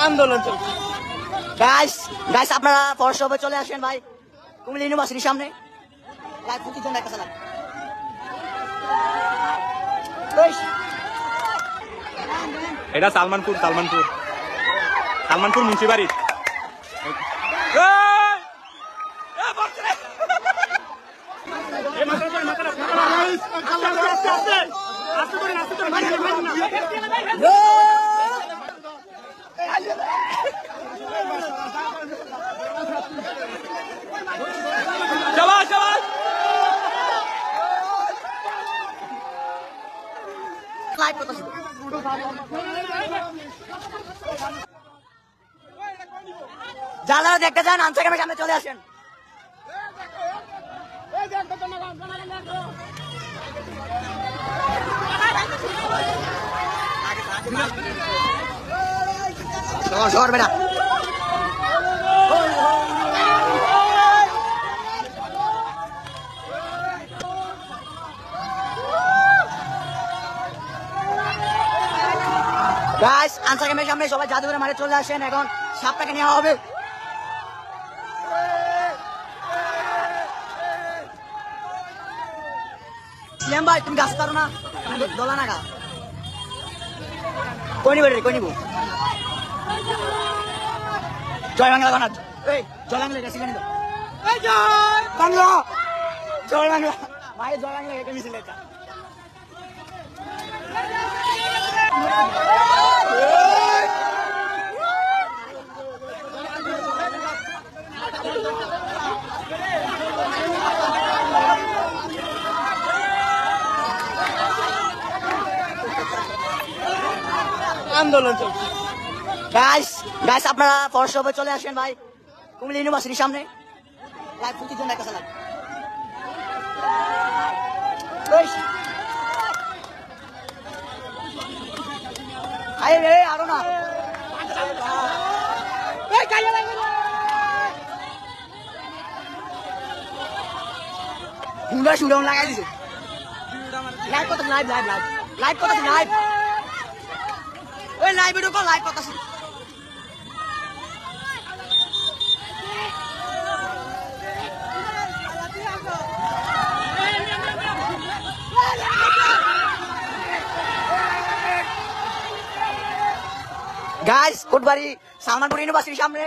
আন্দোলন চলছে। গাইস আপনারা ফরেস্ট হবে চলে আসেন ভাই, কুমিল্লা ইউনিভার্সিটির সামনে। লাইভ 25 জন একটা চালান। এটা সালমানপুর মুন্সিবাড়ি। যারা দেখতে চান আনসারের সামনে চলে আসেন। শহর বেড়া গাইস আনসারের সামনে সবাই জাদুঘরের মাঠে চলে আসেন। এখন সাপটাকে নেওয়া হবে। ভাই তুমি গাছ পারো না, দোলা না গা কই নিব জয় বাংলা বানাত। এই জয় বাংলা গেছি কেন? বাংলা জয় বাংলা ভাই, জয় বাংলা এটা মিছিল এটা। আন্দোলন চলছে। গাইস আপনারা ফরেস্ট হবে চলে আসেন ভাই, কুমিল্লা ইউনিভার্সিটির সামনে। লাইভ 25 জন একটা চালান। আরো না হুন্ডা শুডাউন লাগাই দিছে। লাইভ কত লাইভ কত লাইভ ওই লাইভে ঢুকো, লাইভ কত আছে। গাইস কোটবাড়ি সালমানপুর ইউনিভার্সিটির সামনে।